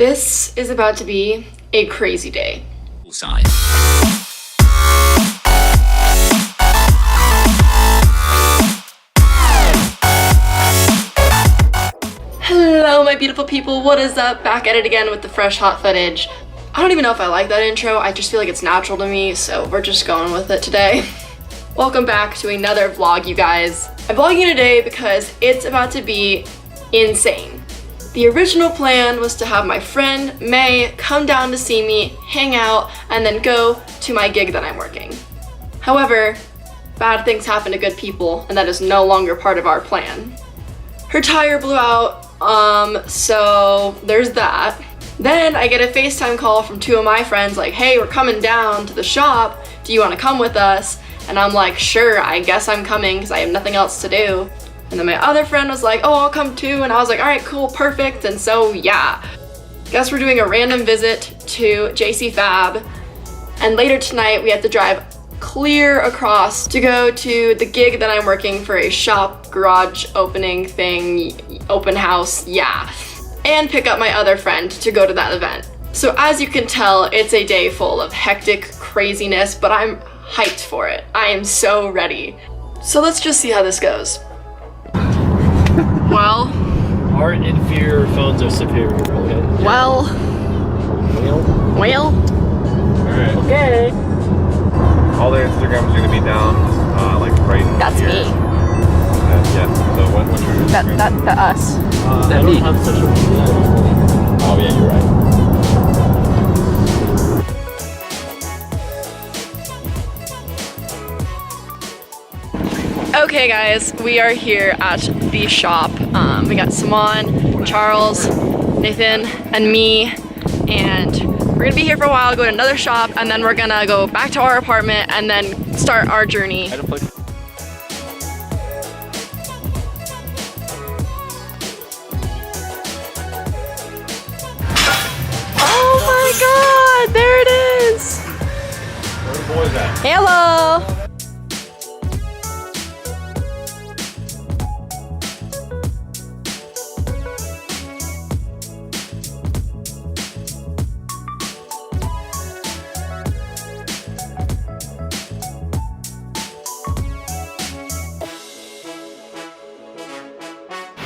This is about to be a crazy day. Side. Hello my beautiful people, what is up? Back at it again with the fresh hot footage. I don't even know if I like that intro, I just feel like it's natural to me, so we're just going with it today. Welcome back to another vlog, you guys. I'm vlogging today because it's about to be insane. The original plan was to have my friend May come down to see me, hang out, and then go to my gig that I'm working. However, bad things happen to good people, and that is no longer part of our plan. Her tire blew out, so there's that. Then I get a FaceTime call from two of my friends like, hey, we're coming down to the shop, do you want to come with us? And I'm like, sure, I guess I'm coming because I have nothing else to do. And then my other friend was like, oh, I'll come too. And I was like, all right, cool, perfect. And so, yeah. Guess we're doing a random visit to JC Fab. And later tonight, we have to drive clear across to go to the gig that I'm working for, a shop garage opening thing, open house, yeah. And pick up my other friend to go to that event. So as you can tell, it's a day full of hectic craziness, but I'm hyped for it. I am so ready. So let's just see how this goes. Well, our inferior phones are superior, okay? Well. Alright. Okay. All the Instagrams are gonna be down, like right That's here. me. Yeah. So what's your Instagram? That us. I don't have social media. Oh yeah, you're right. Okay guys, we are here at the shop. We got Simon, Charles, Nathan, and me, and we're gonna be here for a while, go to another shop, and then we're gonna go back to our apartment and then start our journey. Oh my god, there it is! Where the boys at? Hello!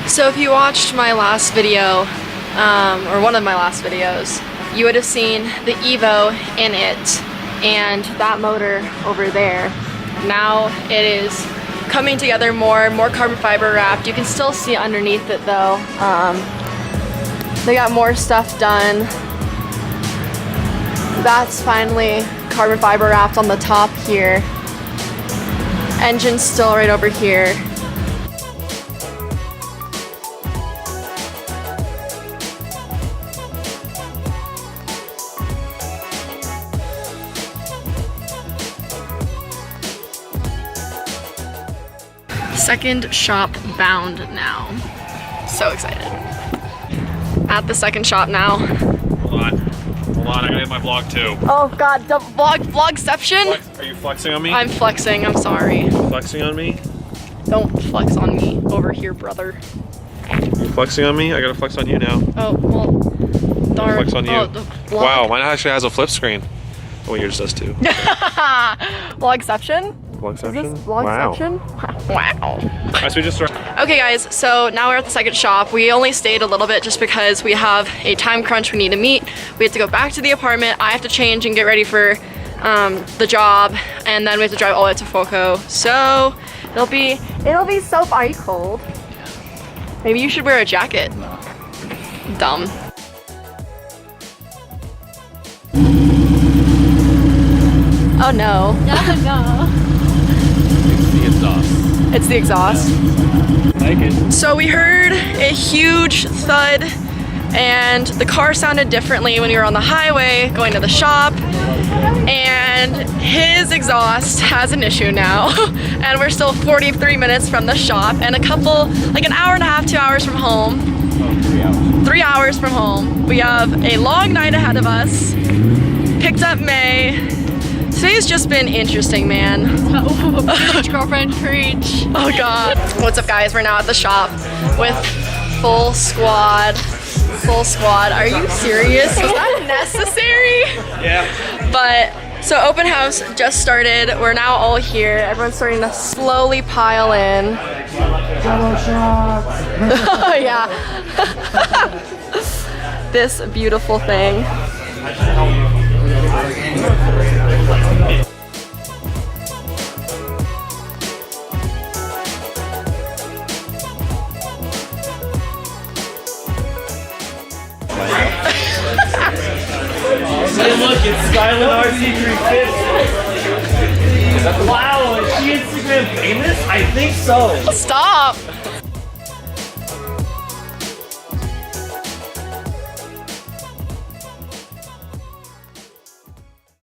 So if you watched my last video, or one of my last videos, you would have seen the Evo in it and that motor over there. Now it is coming together more carbon fiber wrapped. You can still see underneath it though. They got more stuff done. That's finally carbon fiber wrapped on the top here. Engine's still right over here. Second shop bound now. So excited. At the second shop now. Hold on, I gotta get my vlog too. Oh god, the vlogception? Are you flexing on me? I'm flexing, I'm sorry. Flexing on me? Don't flex on me over here, brother. You flexing on me? I gotta flex on you now. Oh, well, darn. Flex on you. Oh, the vlog. Wow, mine actually has a flip screen. Oh, yours does too. Vlogception? Vlogception? Is this vlogception? Wow. Alright, so we just started. Okay guys, so now we're at the second shop. We only stayed a little bit just because we have a time crunch we need to meet. We have to go back to the apartment. I have to change and get ready for the job, and then we have to drive all the way to Foco. So it'll be so ice cold. Maybe you should wear a jacket. No. Dumb. Oh no. No. It's the exhaust. It's the exhaust. I like it. So we heard a huge thud and the car sounded differently when we were on the highway going to the shop, and his exhaust has an issue now. And we're still 43 minutes from the shop and like an hour and a half, 2 hours from home. Oh, 3 hours. 3 hours from home. We have a long night ahead of us. Picked up May. Today's just been interesting, man. Preach, girlfriend, preach. Oh god. What's up guys, we're now at the shop with full squad. full squad. Are you serious? Was that necessary? Yeah. But, so open house just started. We're now all here. Everyone's starting to slowly pile in. Yeah. This beautiful thing. Hey, look, it's Skylinn RC350. Wow, is she Instagram famous? I think so. Stop.